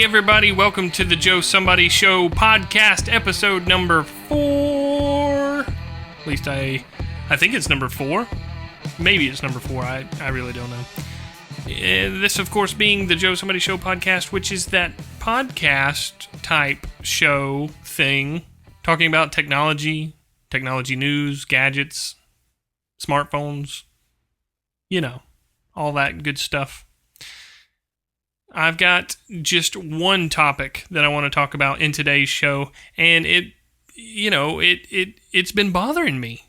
Hey everybody, welcome to the Joe Somebody Show podcast, episode number 4. At least I think it's number 4. Maybe it's number 4, I really don't know. This, of course, being the Joe Somebody Show podcast, which is that podcast type show thing, talking about technology news, gadgets, smartphones, all that good stuff. I've got just one topic that I want to talk about in today's show, and it's been bothering me.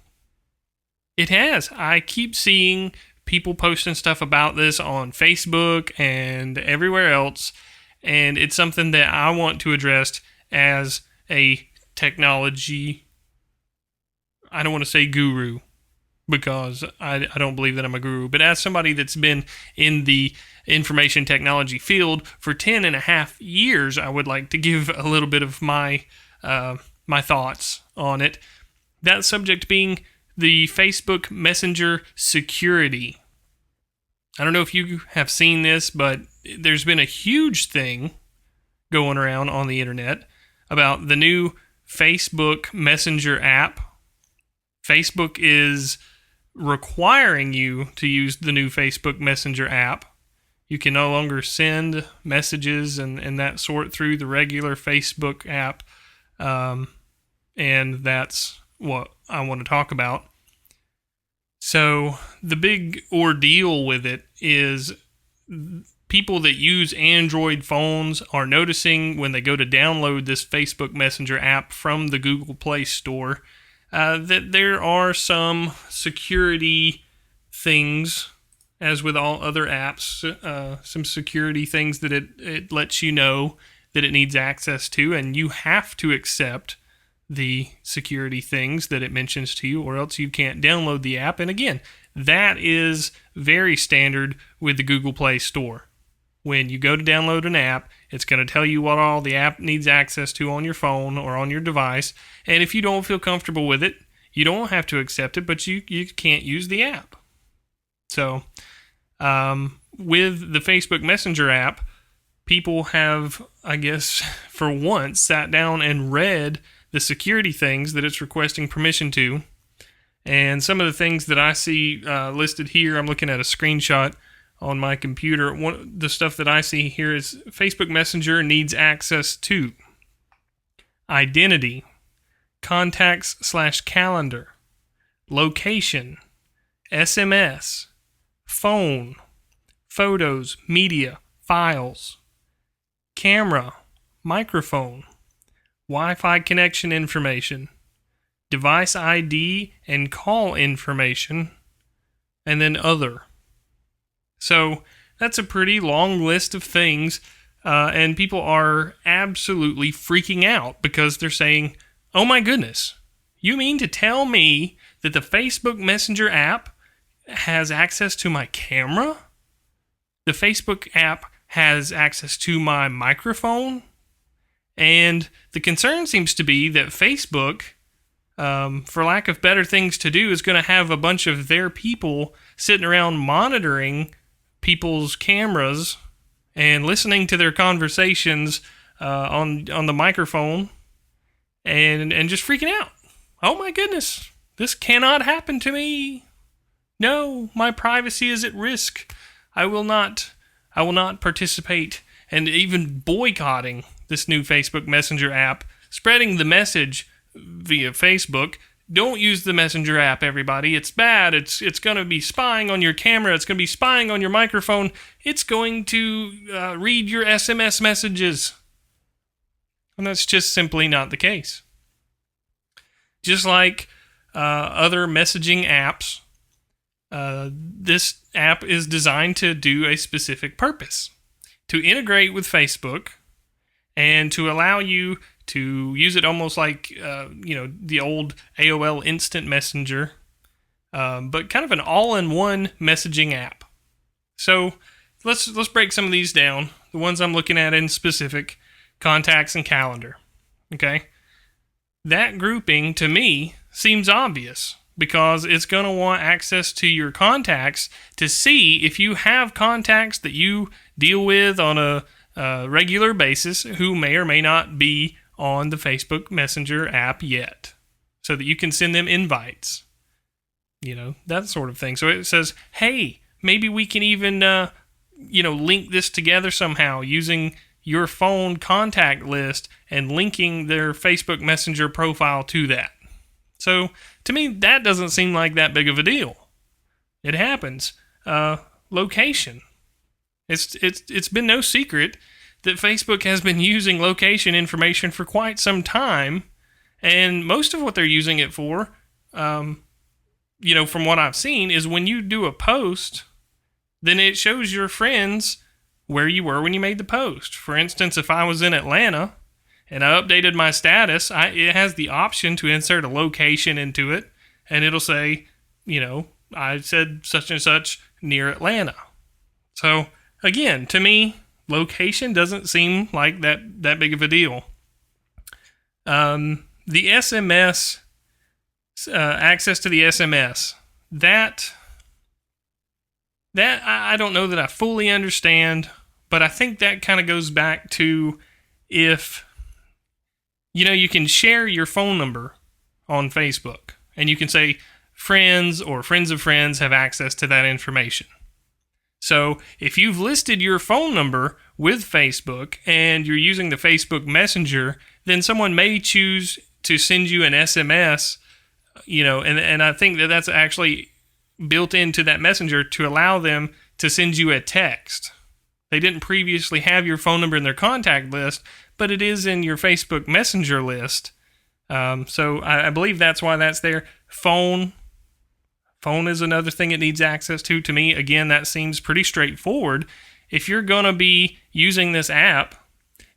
It has. I keep seeing people posting stuff about this on Facebook and everywhere else, and it's something that I want to address as a technology, I don't want to say guru, because I don't believe that I'm a guru, but as somebody that's been in the information technology field for 10 and a half years, I would like to give a little bit of my thoughts on it. That subject being the Facebook Messenger security. I don't know if you have seen this, but there's been a huge thing going around on the internet about the new Facebook Messenger app. Facebook is requiring you to use the new Facebook Messenger app. You can no longer send messages and that sort through the regular Facebook app. And that's what I want to talk about. So the big ordeal with it is people that use Android phones are noticing when they go to download this Facebook Messenger app from the Google Play Store that there are some security things, as with all other apps, some security things that it lets you know that it needs access to, and you have to accept the security things that it mentions to you, or else you can't download the app. And again, that is very standard with the Google Play Store. When you go to download an app, it's going to tell you what all the app needs access to on your phone or on your device. And if you don't feel comfortable with it, you don't have to accept it, but you can't use the app. So, with the Facebook Messenger app, people have, I guess, for once, sat down and read the security things that it's requesting permission to. And some of the things that I see listed here, I'm looking at a screenshot on my computer. The stuff that I see here is Facebook Messenger needs access to identity, contacts/calendar, location, SMS, phone, photos, media, files, camera, microphone, Wi-Fi connection information, device ID and call information, and then other. So that's a pretty long list of things, and people are absolutely freaking out because they're saying, oh my goodness, you mean to tell me that the Facebook Messenger app has access to my camera? The Facebook app has access to my microphone? And the concern seems to be that Facebook, for lack of better things to do, is going to have a bunch of their people sitting around monitoring people's cameras and listening to their conversations on the microphone and just freaking out. Oh my goodness, this cannot happen to me. No, my privacy is at risk. I will not participate, and even boycotting this new Facebook Messenger app, spreading the message via Facebook. Don't use the Messenger app, everybody. It's bad. It's going to be spying on your camera. It's going to be spying on your microphone. It's going to read your SMS messages. And that's just simply not the case. Just like other messaging apps, this app is designed to do a specific purpose. To integrate with Facebook and to allow you to use it almost like, the old AOL Instant Messenger, but kind of an all-in-one messaging app. So let's break some of these down. The ones I'm looking at in specific, contacts and calendar. Okay? That grouping, to me, seems obvious because it's going to want access to your contacts to see if you have contacts that you deal with on a regular basis who may or may not be on the Facebook Messenger app yet, so that you can send them invites, that sort of thing. So it says, hey, maybe we can even, link this together somehow using your phone contact list and linking their Facebook Messenger profile to that. So to me, that doesn't seem like that big of a deal. It happens. Location. It's been no secret that Facebook has been using location information for quite some time, and most of what they're using it for, from what I've seen, is when you do a post, then it shows your friends where you were when you made the post. For instance, if I was in Atlanta and I updated my status, it has the option to insert a location into it, and it'll say, I said such and such near Atlanta. So again, to me, location doesn't seem like that big of a deal. The SMS, access to the SMS, that I don't know that I fully understand, but I think that kind of goes back to if, you can share your phone number on Facebook, and you can say friends or friends of friends have access to that information. So if you've listed your phone number with Facebook and you're using the Facebook Messenger, then someone may choose to send you an SMS, and I think that that's actually built into that Messenger to allow them to send you a text. They didn't previously have your phone number in their contact list, but it is in your Facebook Messenger list. So I believe that's why that's there. Phone is another thing it needs access to. To me, again, that seems pretty straightforward. If you're going to be using this app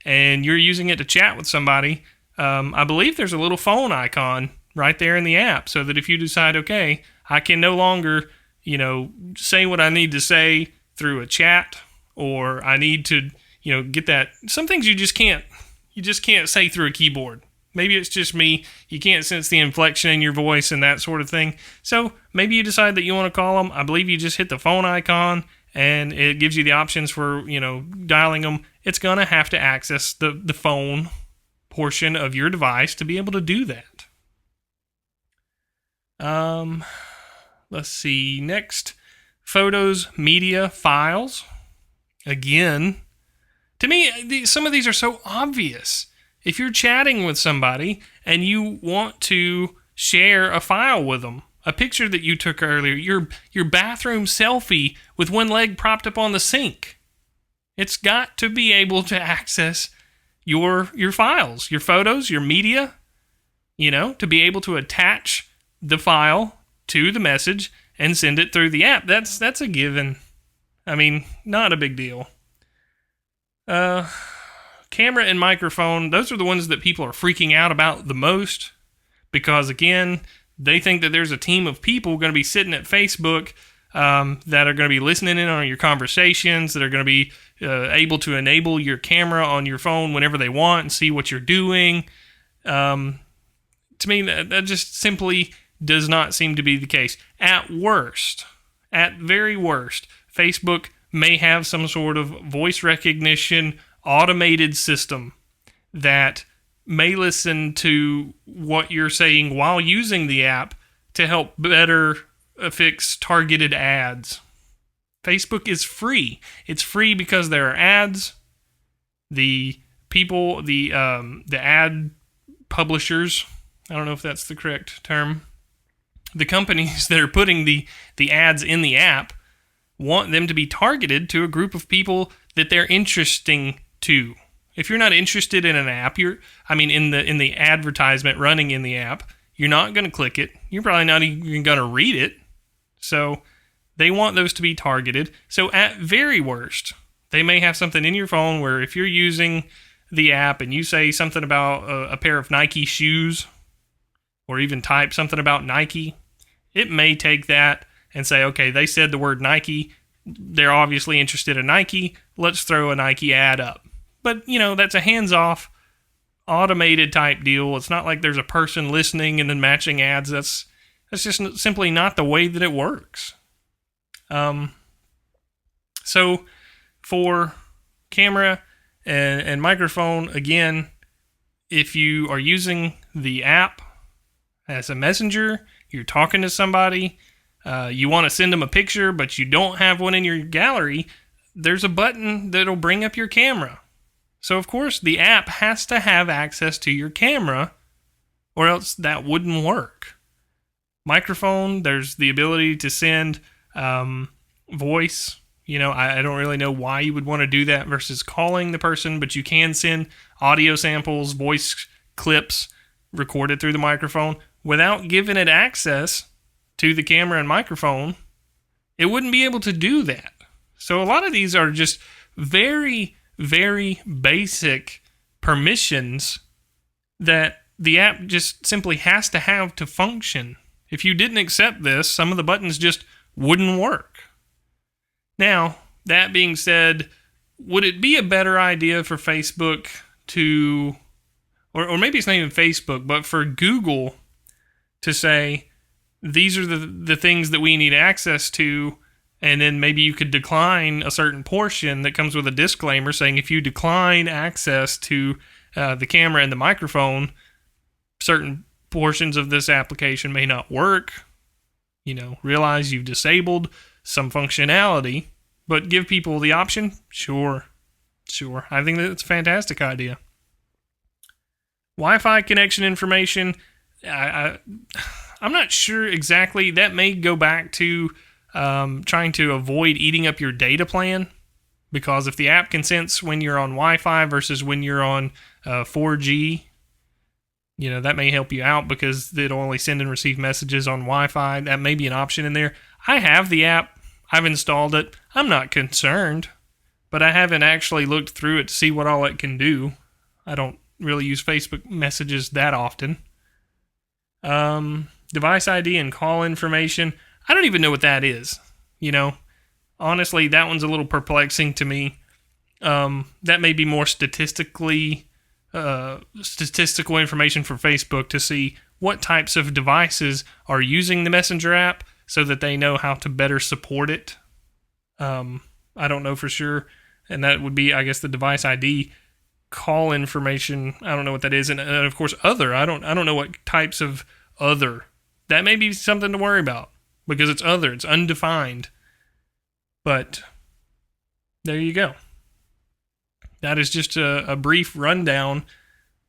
and you're using it to chat with somebody, I believe there's a little phone icon right there in the app, so that if you decide, okay, I can no longer, say what I need to say through a chat, or I need to, get that. Some things you just can't say through a keyboard. Maybe it's just me. You can't sense the inflection in your voice and that sort of thing. So maybe you decide that you want to call them. I believe you just hit the phone icon and it gives you the options for, dialing them. It's going to have to access the phone portion of your device to be able to do that. Let's see. Next, photos, media, files. Again, to me, some of these are so obvious. If you're chatting with somebody and you want to share a file with them, a picture that you took earlier, your bathroom selfie with one leg propped up on the sink, it's got to be able to access your files, your photos, your media, to be able to attach the file to the message and send it through the app. That's a given. I mean, not a big deal. Camera and microphone, those are the ones that people are freaking out about the most, because again, they think that there's a team of people going to be sitting at Facebook that are going to be listening in on your conversations, that are going to be able to enable your camera on your phone whenever they want and see what you're doing. To me, that just simply does not seem to be the case. At very worst, Facebook may have some sort of voice recognition automated system that may listen to what you're saying while using the app to help better fix targeted ads. Facebook is free. It's free because there are ads. The people, the ad publishers, I don't know if that's the correct term, the companies that are putting the ads in the app want them to be targeted to a group of people that they're interesting to. If you're not interested in an app, in the advertisement running in the app, you're not going to click it. You're probably not even going to read it. So they want those to be targeted. So at very worst, they may have something in your phone where if you're using the app and you say something about a pair of Nike shoes, or even type something about Nike, it may take that and say, okay, they said the word Nike. They're obviously interested in Nike. Let's throw a Nike ad up. But, that's a hands-off, automated type deal. It's not like there's a person listening and then matching ads. That's just simply not the way that it works. So for camera And microphone, again, if you are using the app as a messenger, you're talking to somebody, you want to send them a picture, but you don't have one in your gallery, there's a button that'll bring up your camera. So, of course, the app has to have access to your camera, or else that wouldn't work. Microphone, there's the ability to send voice. I don't really know why you would want to do that versus calling the person, but you can send audio samples, voice clips recorded through the microphone without giving it access to the camera and microphone. It wouldn't be able to do that. So a lot of these are just very, very basic permissions that the app just simply has to have to function. If you didn't accept this, some of the buttons just wouldn't work. Now, that being said, would it be a better idea for Facebook to, or maybe it's not even Facebook, but for Google to say, these are the things that we need access to, and then maybe you could decline a certain portion that comes with a disclaimer saying if you decline access to the camera and the microphone, certain portions of this application may not work. Realize you've disabled some functionality, but give people the option? Sure. I think that's a fantastic idea. Wi-Fi connection information, I'm not sure exactly. That may go back to trying to avoid eating up your data plan, because if the app can sense when you're on Wi-Fi versus when you're on 4G, that may help you out because it'll only send and receive messages on Wi-Fi. That may be an option in there. I have the app. I've installed it. I'm not concerned, but I haven't actually looked through it to see what all it can do. I don't really use Facebook messages that often. Device ID and call information. I don't even know what that is. Honestly, that one's a little perplexing to me. That may be more statistical information for Facebook to see what types of devices are using the Messenger app so that they know how to better support it. I don't know for sure. And that would be, I guess, the device ID. Call information, I don't know what that is. And of course, other. I don't know what types of other. That may be something to worry about because it's other. It's undefined. But there you go. That is just a brief rundown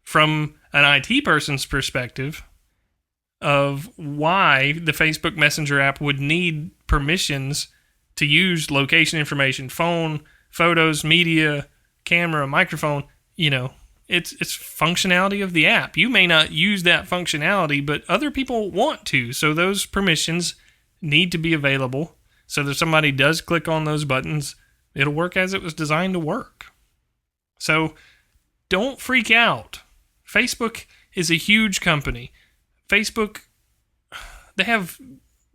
from an IT person's perspective of why the Facebook Messenger app would need permissions to use location information, phone, photos, media, camera, microphone. It's functionality of the app. You may not use that functionality, but other people want to. So those permissions need to be available so that if somebody does click on those buttons, it'll work as it was designed to work. So don't freak out. Facebook is a huge company. Facebook, they have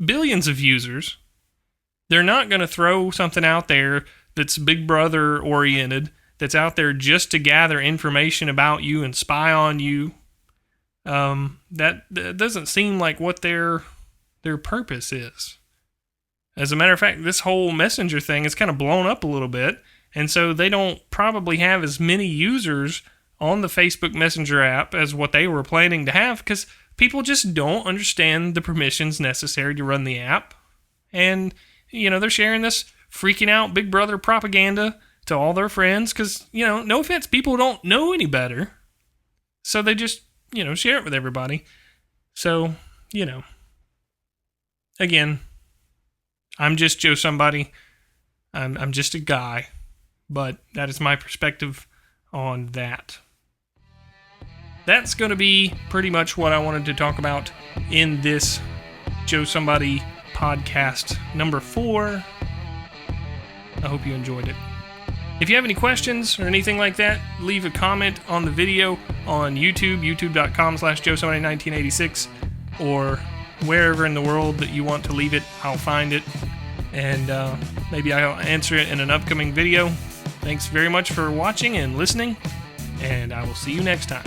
billions of users. They're not going to throw something out there that's Big Brother oriented, that's out there just to gather information about you and spy on you. That doesn't seem like what their purpose is. As a matter of fact, this whole Messenger thing is kind of blown up a little bit, and so they don't probably have as many users on the Facebook Messenger app as what they were planning to have, because people just don't understand the permissions necessary to run the app. And, they're sharing this freaking out Big Brother propaganda to all their friends because, no offense, people don't know any better. So they just, share it with everybody. So, again, I'm just Joe Somebody. I'm just a guy. But that is my perspective on that. That's going to be pretty much what I wanted to talk about in this Joe Somebody podcast number 4. I hope you enjoyed it. If you have any questions or anything like that, leave a comment on the video on YouTube, youtube.com/JoeSomebody1986, or wherever in the world that you want to leave it. I'll find it, and maybe I'll answer it in an upcoming video. Thanks very much for watching and listening, and I will see you next time.